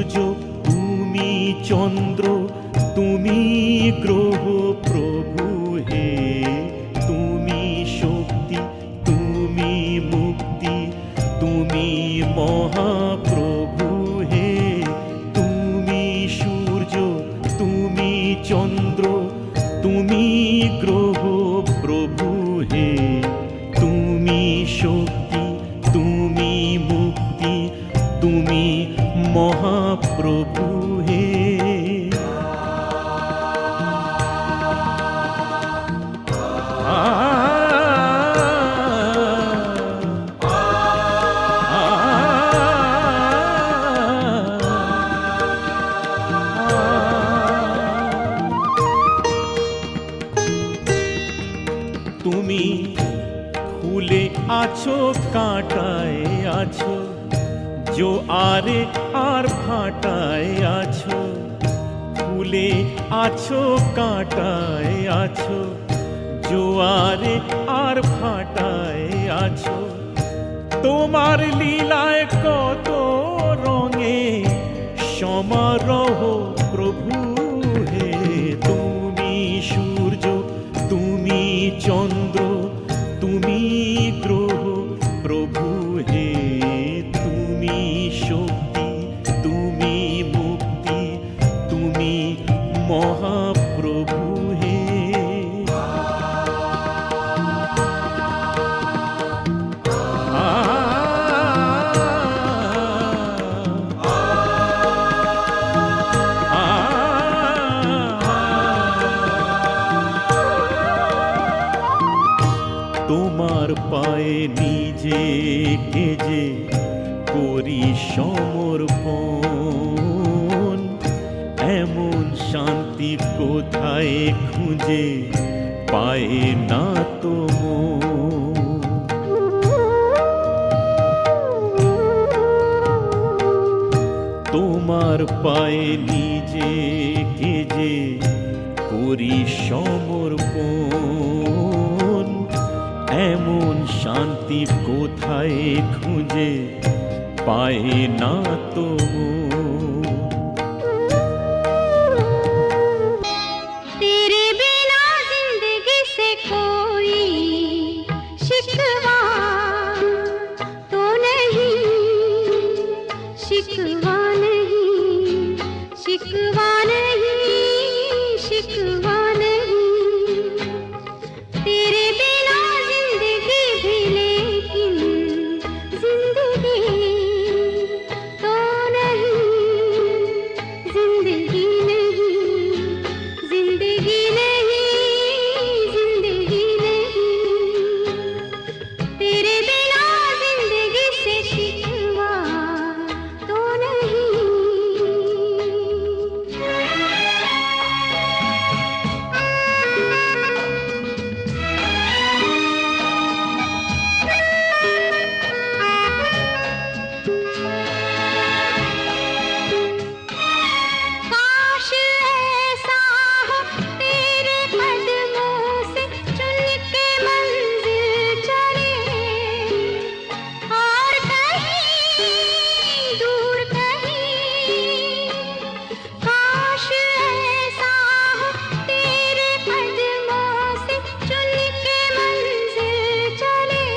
সূর্য, তুমি চন্দ্র, তুমি গ্রহ প্রভু হে। তুমি শক্তি, তুমি মুক্তি, তুমি মহাপ্রভু হে। তুমি সূর্য, তুমি চন্দ্র, তুমি গ্রহ প্রভু হে। তুমি শক্তি, তুমি মুক্তি, তুমি মহাপ্রভু হে। তুমি ফুলে আছো, কাঁটায় আছো, জোয়ারে আর ভাটায় আছো। ফুলে আছো, কাঁটায় আছো, জোয়ারে আর ভাটায় আছো। তোমার লীলায় কত রঙে সমারোহ প্রভু হে। তুমি সূর্য, তুমি চন্দ্র, তুমি গ্রহ প্রভু হে। তুমি শক্তি, তুমি মুক্তি, তুমি মহাপ্রভু হে। তোমার পায়ে নিজেকে যে করি সমর্পণ, এমন শান্তি কোথায় খুঁজে পায় না তো মন। তোমার পায়ে নিজেকে যে করি সমর্পণ, এমন শান্তি কোথায় খুঁজে পায় না তো মন। तेरे बिना जिंदगी से कोई शिकवा तो नहीं, शिकवा नहीं, शिकवा नहीं, शिकवा नहीं। तेरे बिना जिंदगी भी, लेकिन जिंदगी तो नहीं, जिंदगी नहीं, जिंदगी नहीं, जिंदगी नहीं। तेरे बिना जिंदगी से शिकवा तो नहीं। काश ऐसा हो तेरे कदमों से चुन के मंजिल चले, और कहीं दूर कहीं। काश ऐसा हो तेरे कदमों से चुन के मंजिल चले,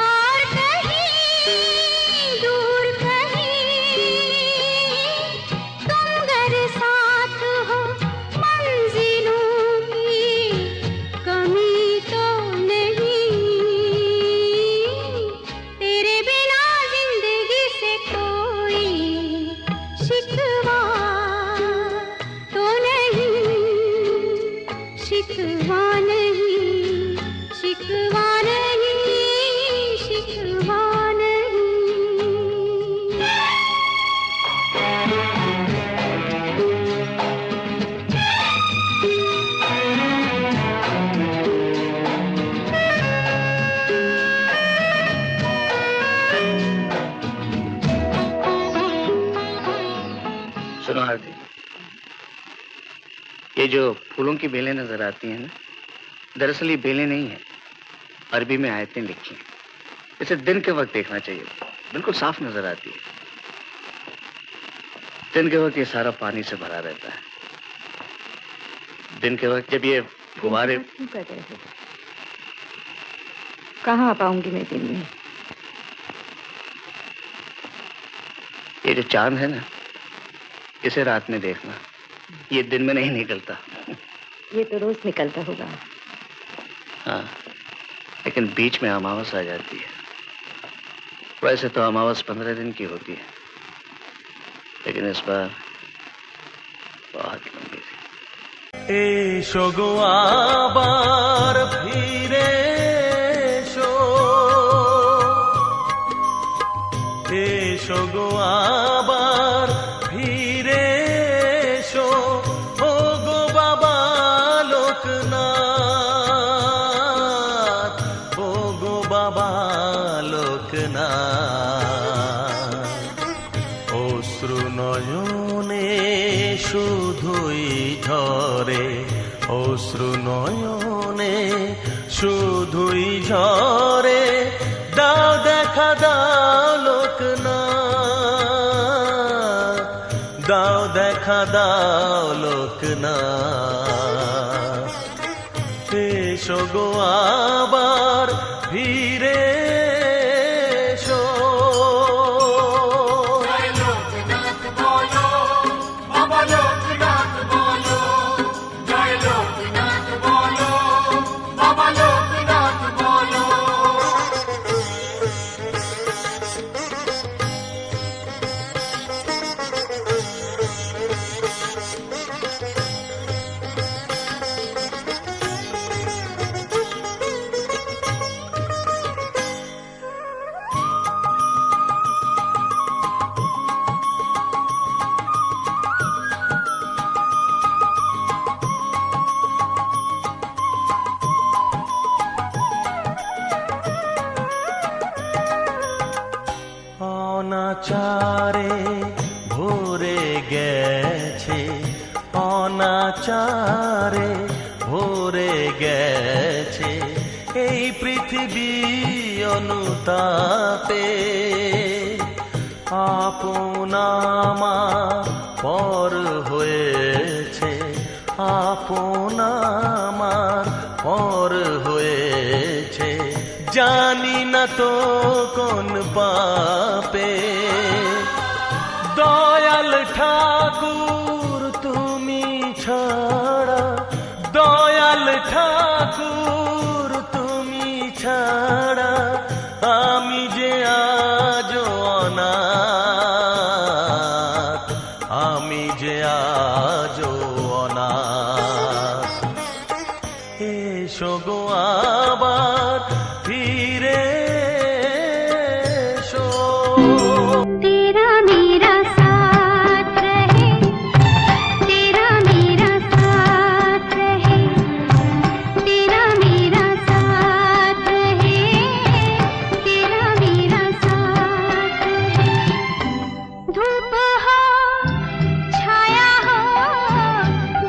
और कहीं दूर कहीं। तुम अगर साथ हो मंजिलों की कमी तो नहीं। तेरे बिना जिंदगी से कोई शिकवा तो नहीं, शिकवा नहीं, शिकवा नहीं, शिकवा नहीं। सुनो आरती, ये जो फूलों की बेलें नजर आती हैं ना, दरअसल ये बेलें नहीं है, अरबी में आयतें लिखी हैं। इसे दिन के वक्त देखना चाहिए, बिल्कुल साफ नजर आती है। दिन के वक्त ये सारा पानी से भरा रहता है। दिन के वक्त जब ये फुहारे। क्यों कर रहे हो? कहाँ आ पाऊंगी मैं दिन में? ये जो चांद है ना, इसे रात में देखना, ये दिन में नहीं निकलता। ये तो रोज निकलता होगा। हाँ, लेकिन बीच में अमावस आ जाती है। वैसे तो अमावस 15 दिन की होती है, लेकिन इस बार बहुत लंबी थी। এসো গো আবার ফিরে এসো, এসো গো আবার ফিরে এসো, ও গো বাবা লোকনাথ, ও গো বাবা লোকনাথ। অশ্রু নয়নে শুধুই ঝরে, অশ্রু নয়নে শুধুই ঝরে, দাও দেখা দাও লোকনাথ, দাও দেখা দাও লোকনাথ। এসো গো আবার ফিরে এসো। অনাচারে ভরে গেছে, অনাচারে ভরে গেছে এই পৃথিবী অনুতাপে। আপন আমার পর হয়েছে, আপন আমার পর হয়েছে, জানি না তো কোন পাপে। দয়াল ঠাকুর তুমি ছাড়া, দয়াল ঠাকুর তুমি ছাড়া, আমি যে আজ অনাথ, আমি যে আজ অনাথ। এসো গো আবার ফিরে এসো। तेरा मेरा साथ रहे, तेरा मेरा साथ रहे, तेरा मेरा साथ रहे, तेरा मेरा साथ रहे। धूप हो छाया हो,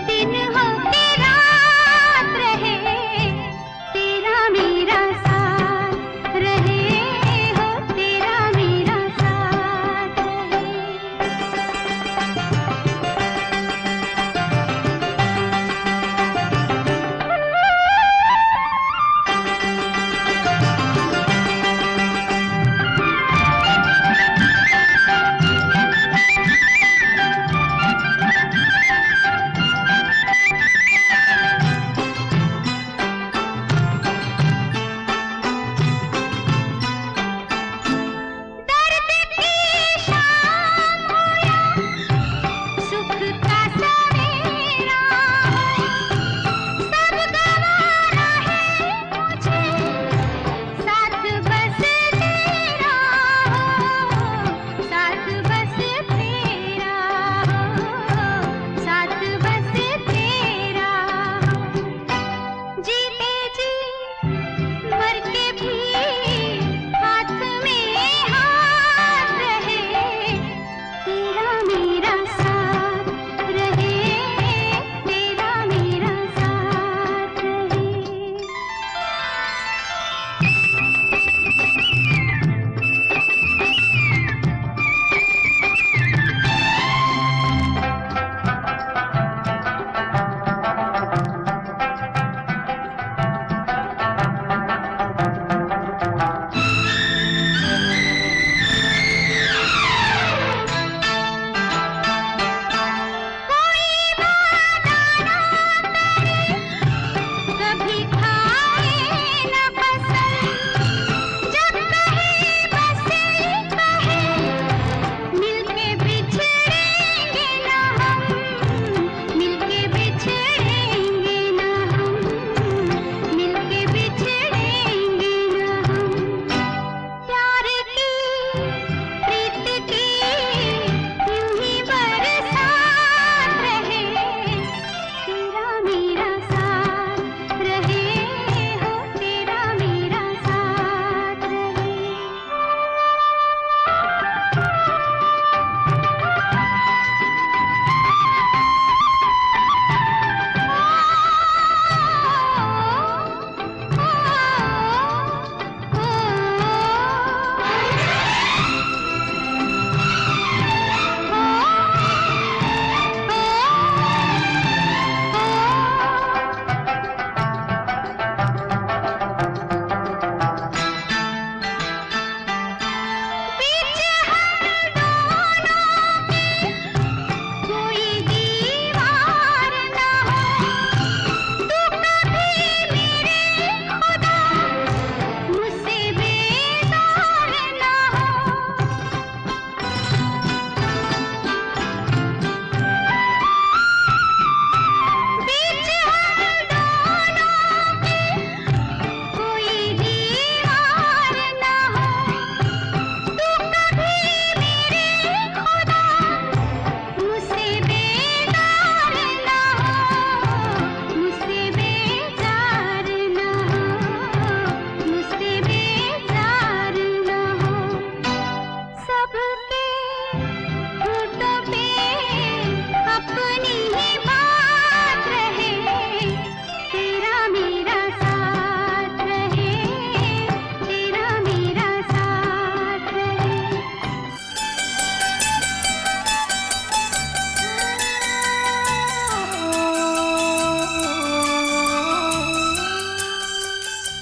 दिन हो कि रात रहे, तेरा मेरा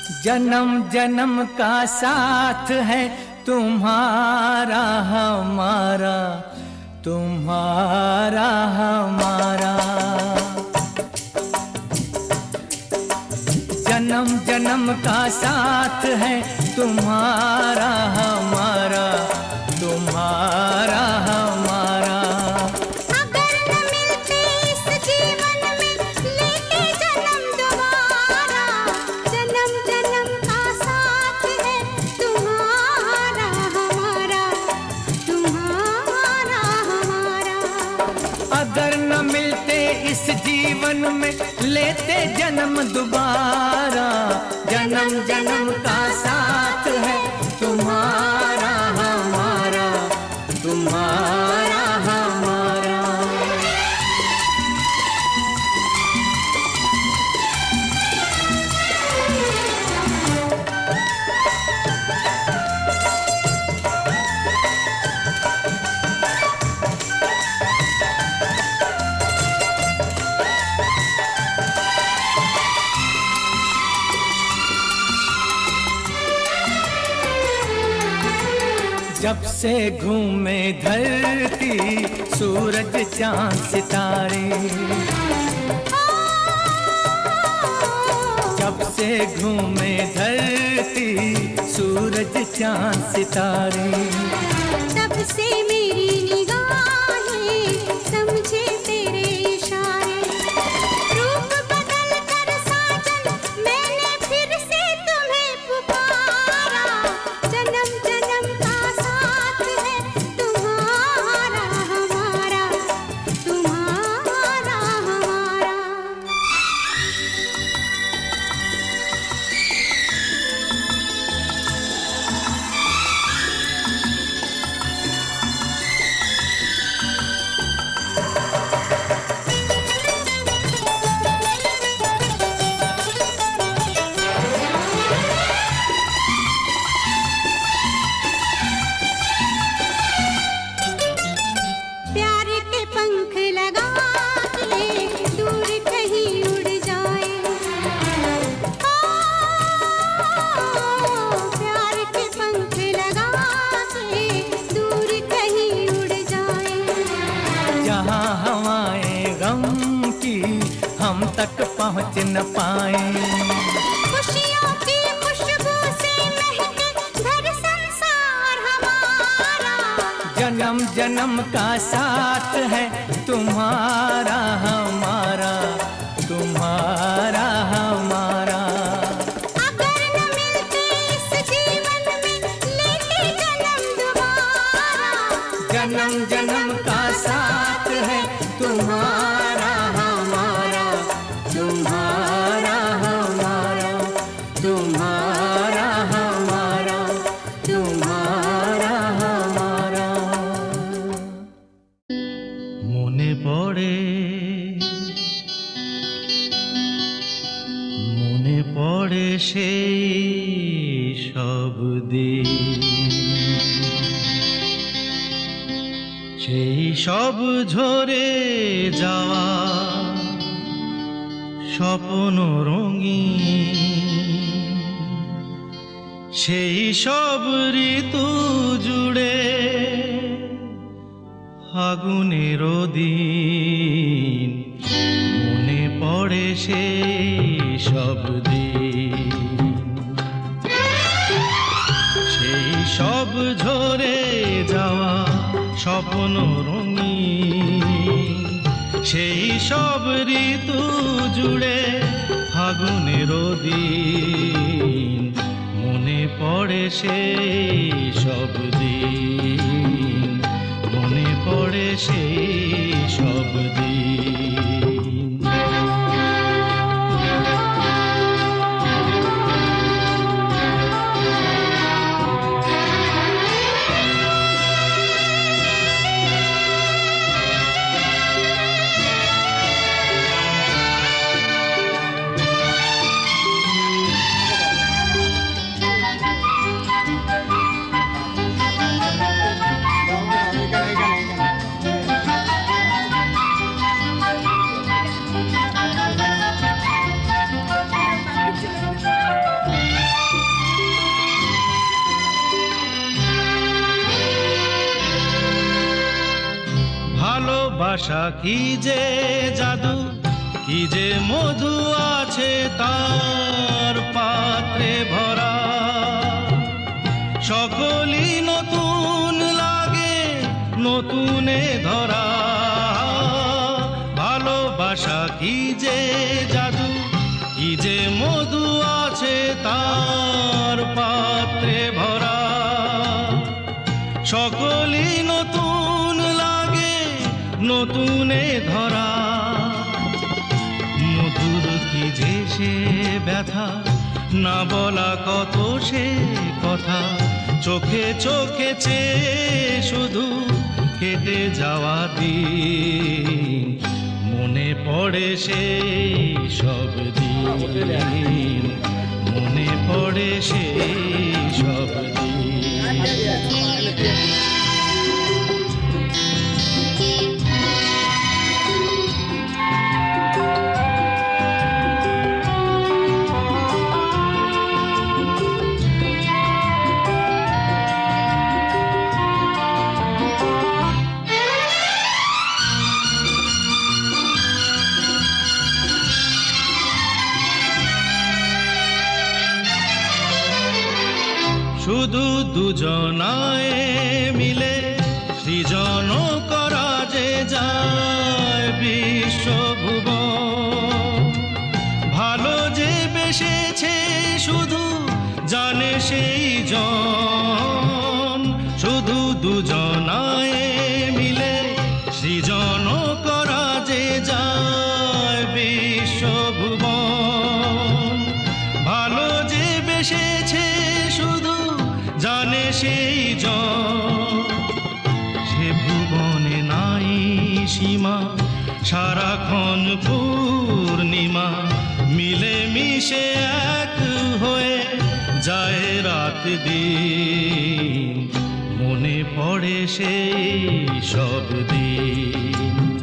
जन्म जन्म का साथ है तुम्हारा हमारा, तुम्हारा हमारा। जन्म जन्म का साथ है तुम्हारा हमारा, तुम्हारा हमारा। अगर न मिलते इस जीवन में लेते जन्म दोबारा, जन्म जन्म का साथ है तुम्हारा हमारा, तुम्हारा हमारा। अगर न मिलते इस जीवन में लेते जन्म दोबारा, जन्म जन्म का साथ है तुम्हारा हमारा, तुम्हारा हमारा। जब से घूमे धरती सूरज चांद सितारे, जब से घूमे धरती सूरज चांद सितारे, तब से मेरी निगाहें समझे तेरे इशारे। रूप बदल कर साजन मैंने फिर से तुम्हें पुकारा, जन्म जन्म का साथ है तुम्हारा हमारा, तुम्हारा हमारा। प्यार के पंख लगा के दूर कहीं उड़ जाए, प्यार के पंख लगा के दूर कहीं उड़ जाए। जहाँ हवाएं गम की हम तक पहुँच न पाए, खुशियों की खुशबू से महके घर संसार हमारा, जन्म जन्म का साथ है तुम्हारा हमारा, तुम्हारा हमारा। अगर न मिलते इस जीवन में लेते जन्म दोबारा, जन्म जन्म का साथ है तुम्हारा हमारा, तुम्हारा हमारा, तुम्हारा हमारा, तुम्हारा हमारा। মনে পড়ে, মনে পড়ে সেই সব দিন, সেই সব ঝরে যাওয়া স্বপ্ন রঙিন, সেই সব ঋতু জুড়ে ফাগুনের দিন। মনে পড়ে সেই সব দিন, সেই সব ঝরে যাওয়া স্বপ্ন রঙিন, সেই সব ঋতু জুড়ে ফাগুনের দিন। মনে পড়ে সেই সব দিন, মনে পড়ে সেই সব দিন। ভালোবাসা কি যে জাদু, কি যে মধু আছে তার পাত্রে ভরা। সকলই নতুন লাগে নতুনে ধরা। ভালোবাসা কি যে জাদু, কি যে মধু আছে তার পাত্রে ভরা। সকলই নতুন লাগে নতুনে ধরা। মধুর কি যে সে ব্যথা, না বলা কত সে কথা। চোখে চোখে চেয়ে শুধু কেটে যাওয়া দিন, মনে পড়ে সেই সব দিন, মনে পড়ে সেই সব দিন। শুধু দুজনায় মিলে সৃজন করা যে যায় বিশ্বভুবন। ভালো যে বেসেছে শুধু জানে সেই জন। শুধু দুজনায় মিলে সৃজন করা যে যায় বিশ্বভুবন। ভালো যে বেসেছে শুধু জানে সেই জন। সে ভুবনে নাই সীমা, সারাক্ষণ পূর্ণিমা। মিলে মিশে এক হয়ে যায় রাত দিন, মনে পড়ে সেই সব দিন।